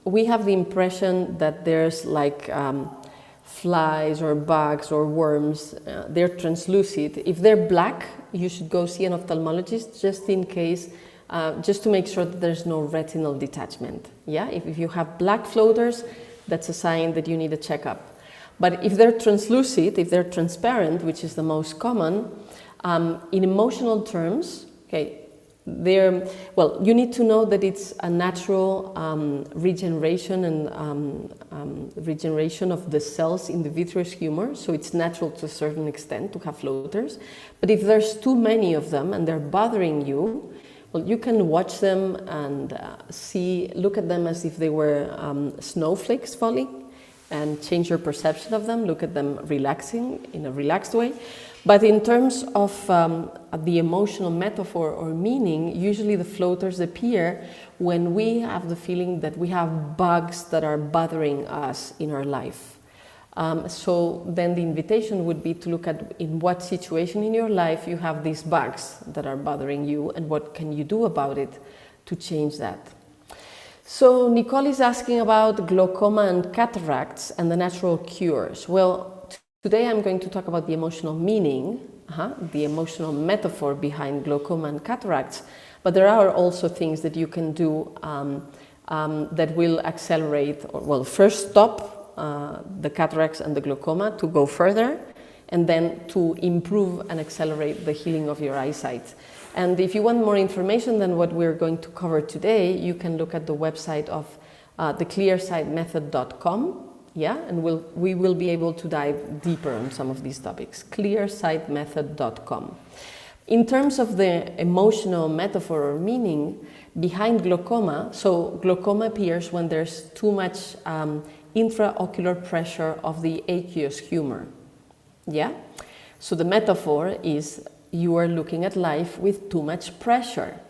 we have the impression that there's like flies or bugs or worms. They're translucent. If they're black, you should go see an ophthalmologist just in case, just to make sure that there's no retinal detachment. Yeah, if you have black floaters, that's a sign that you need a checkup. But if they're translucent, if they're transparent, which is the most common, in emotional terms, okay, you need to know that it's a natural regeneration and regeneration of the cells in the vitreous humor, so it's natural to a certain extent to have floaters. But if there's too many of them and they're bothering you, well, you can watch them and look at them as if they were snowflakes falling, and change your perception of them, look at them relaxing in a relaxed way. But in terms of the emotional metaphor or meaning, usually the floaters appear when we have the feeling that we have bugs that are bothering us in our life. So then the invitation would be to look at in what situation in your life you have these bugs that are bothering you and what can you do about it to change that. So Nicole is asking about glaucoma and cataracts and the natural cures. Well, today I'm going to talk about the emotional meaning, the emotional metaphor behind glaucoma and cataracts, but there are also things that you can do that will accelerate, first stop the cataracts and the glaucoma to go further, and then to improve and accelerate the healing of your eyesight. And if you want more information than what we're going to cover today, you can look at the website of the clearsightmethod.com. Yeah, and we will be able to dive deeper on some of these topics. clearsightmethod.com. In terms of the emotional metaphor or meaning behind glaucoma, so glaucoma appears when there's too much intraocular pressure of the aqueous humor. Yeah? So the metaphor is you are looking at life with too much pressure.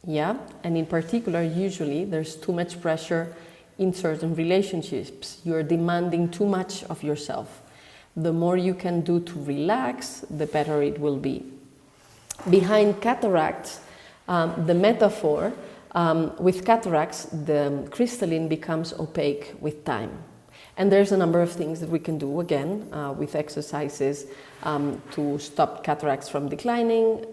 Yeah, and in particular, usually there's too much pressure in certain relationships. You're demanding too much of yourself. The more you can do to relax, the better it will be. Behind cataracts, the metaphor, with cataracts, the crystalline becomes opaque with time. And there's a number of things that we can do, again, with exercises to stop cataracts from declining,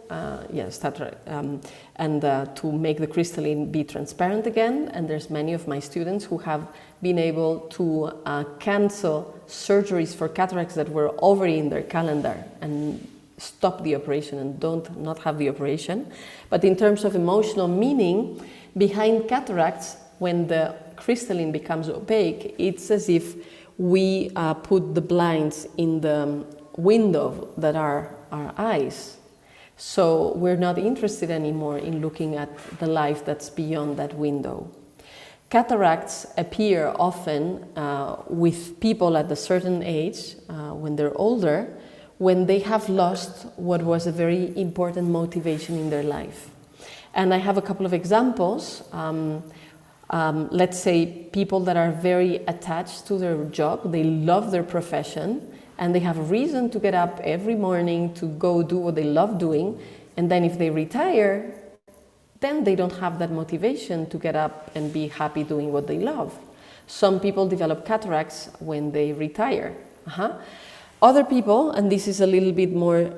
and to make the crystalline be transparent again. And there's many of my students who have been able to cancel surgeries for cataracts that were already in their calendar and stop the operation and not have the operation. But in terms of emotional meaning, behind cataracts, when the crystalline becomes opaque, it's as if we put the blinds in the window that are our eyes. So we're not interested anymore in looking at the life that's beyond that window. Cataracts appear often with people at a certain age, when they're older, when they have lost what was a very important motivation in their life. And I have a couple of examples. Let's say people that are very attached to their job, they love their profession, and they have a reason to get up every morning to go do what they love doing, and then if they retire, then they don't have that motivation to get up and be happy doing what they love. Some people develop cataracts when they retire. Other people, and this is a little bit more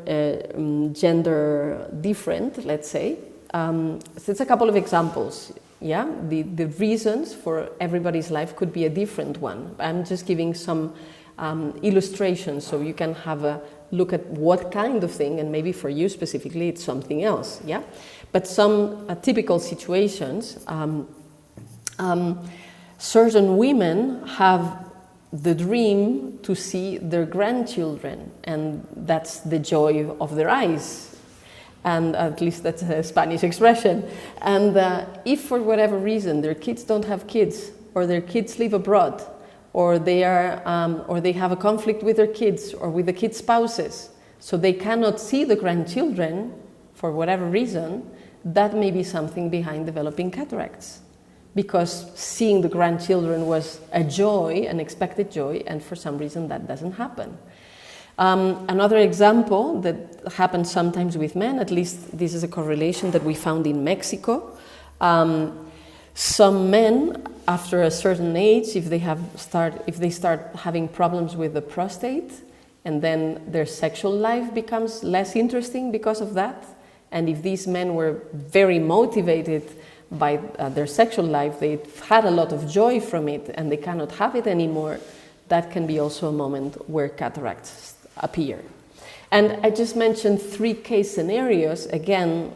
gender different, let's say, so it's a couple of examples. Yeah, the reasons for everybody's life could be a different one. I'm just giving some illustrations so you can have a look at what kind of thing, and maybe for you specifically it's something else. Yeah, but some typical situations. Certain women have the dream to see their grandchildren, and that's the joy of their eyes. And at least that's a Spanish expression. And if for whatever reason their kids don't have kids, or their kids live abroad, or they have a conflict with their kids or with the kids' spouses, so they cannot see the grandchildren for whatever reason, that may be something behind developing cataracts. Because seeing the grandchildren was a joy, an expected joy, and for some reason that doesn't happen. Another example that happens sometimes with men, at least this is a correlation that we found in Mexico. Some men, after a certain age, if they start having problems with the prostate, and then their sexual life becomes less interesting because of that, and if these men were very motivated by their sexual life, they've had a lot of joy from it, and they cannot have it anymore, that can be also a moment where cataracts appear. And I just mentioned 3 case scenarios. Again,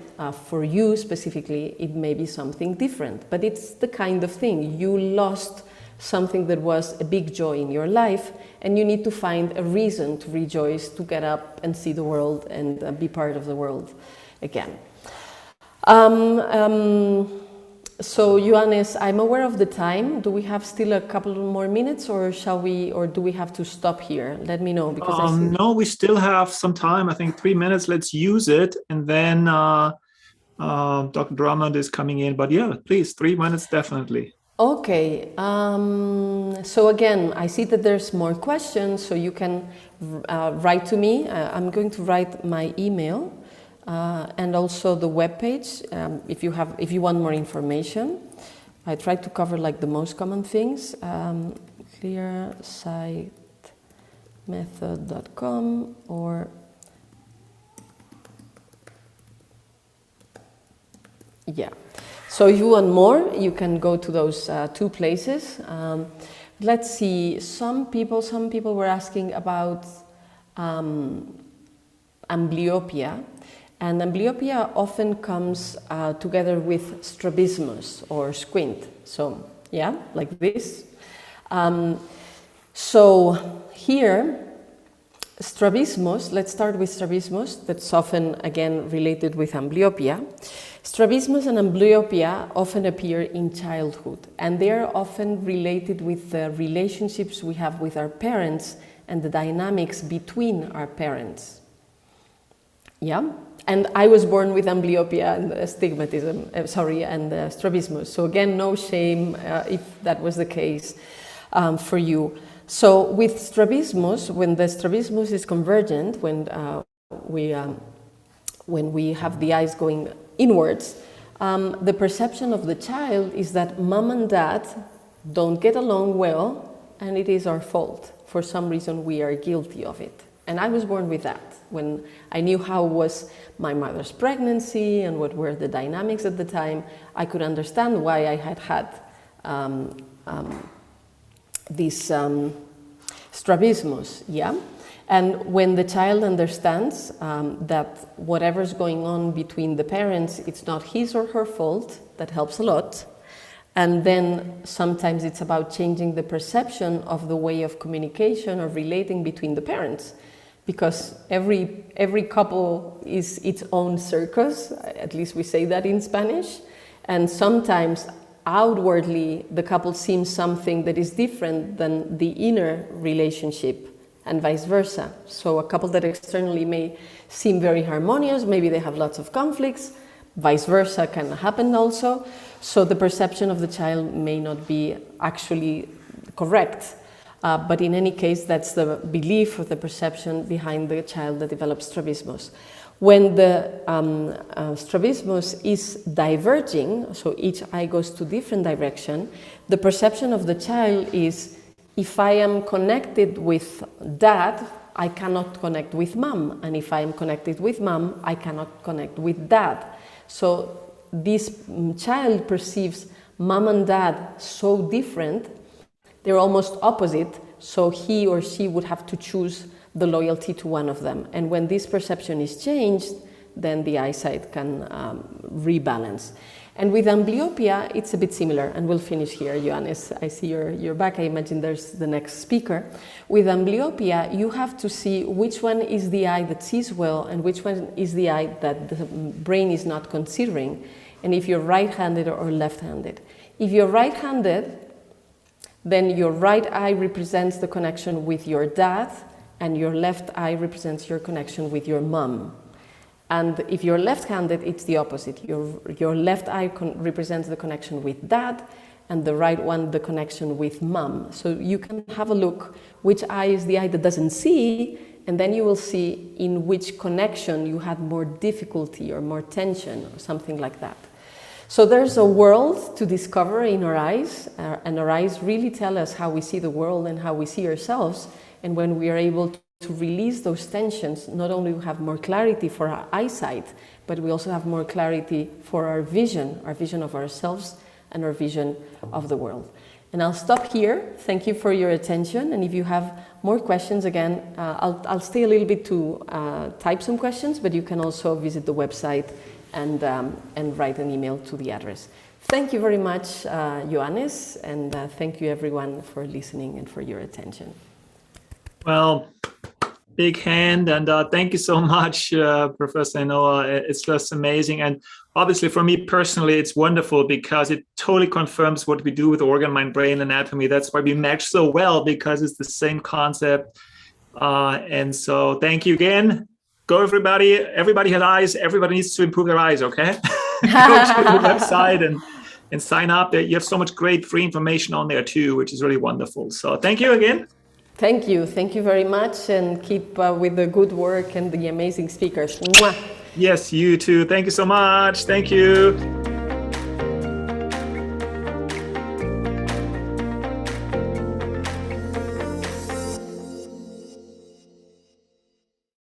for you specifically, it may be something different, but it's the kind of thing. You lost something that was a big joy in your life, and you need to find a reason to rejoice, to get up and see the world and be part of the world again. So, Johannes, I'm aware of the time. Do we have still a couple more minutes, or do we have to stop here? Let me know, because no, we still have some time. I think 3 minutes. Let's use it, and then Dr. Drummond is coming in. But yeah, please, 3 minutes definitely. Okay. So again, I see that there's more questions, so you can write to me. I'm going to write my email. And also the webpage, if you want more information. I try to cover like the most common things. Clearsightmethod.com, or yeah. So if you want more, you can go to those 2 places. Let's see. Some people were asking about amblyopia. And amblyopia often comes together with strabismus or squint. So, yeah, like this. So here, strabismus, let's start with strabismus. That's often, again, related with amblyopia. Strabismus and amblyopia often appear in childhood, and they are often related with the relationships we have with our parents and the dynamics between our parents. Yeah. And I was born with amblyopia and astigmatism, and strabismus. So again, no shame if that was the case for you. So with strabismus, when the strabismus is convergent, when we have the eyes going inwards, the perception of the child is that mom and dad don't get along well, and it is our fault. For some reason, we are guilty of it. And I was born with that. When I knew how was my mother's pregnancy and what were the dynamics at the time, I could understand why I had this strabismus, yeah? And when the child understands that whatever's going on between the parents, it's not his or her fault, that helps a lot. And then sometimes it's about changing the perception of the way of communication or relating between the parents. Because every couple is its own circus, at least we say that in Spanish, and sometimes outwardly the couple seems something that is different than the inner relationship, and vice versa. So a couple that externally may seem very harmonious, maybe they have lots of conflicts, vice versa can happen also, so the perception of the child may not be actually correct. But in any case, that's the belief or the perception behind the child that develops strabismus. When the strabismus is diverging, so each eye goes to different direction, the perception of the child is, if I am connected with dad, I cannot connect with mom. And if I am connected with mom, I cannot connect with dad. So this child perceives mom and dad so different, they're almost opposite, so he or she would have to choose the loyalty to one of them. And when this perception is changed, then the eyesight can rebalance. And with amblyopia, it's a bit similar, and we'll finish here, Johannes. I see your back, I imagine there's the next speaker. With amblyopia, you have to see which one is the eye that sees well and which one is the eye that the brain is not considering, and if you're right-handed or left-handed. If you're right-handed, then your right eye represents the connection with your dad, and your left eye represents your connection with your mom. And if you're left-handed, it's the opposite. Your left eye represents the connection with dad, and the right one, the connection with mom. So you can have a look which eye is the eye that doesn't see, and then you will see in which connection you had more difficulty or more tension or something like that. So there's a world to discover in our eyes, and our eyes really tell us how we see the world and how we see ourselves. And when we are able to release those tensions, not only we have more clarity for our eyesight, but we also have more clarity for our vision of ourselves and our vision of the world. And I'll stop here. Thank you for your attention. And if you have more questions, again, I'll stay a little bit to type some questions, but you can also visit the website and write an email to the address. Thank you very much, Johannes, and thank you everyone for listening and for your attention. Well, big hand, and thank you so much, Professor Ainhoa. It's just amazing. And obviously for me personally, it's wonderful because it totally confirms what we do with organ, mind, brain anatomy. That's why we match so well, because it's the same concept. And so thank you again. Go everybody has eyes, everybody needs to improve their eyes, okay? Go to the website and sign up. You have so much great free information on there too, which is really wonderful. So thank you again. Thank you very much, and keep with the good work and the amazing speakers. Mwah. Yes, you too. Thank you so much. Thank you.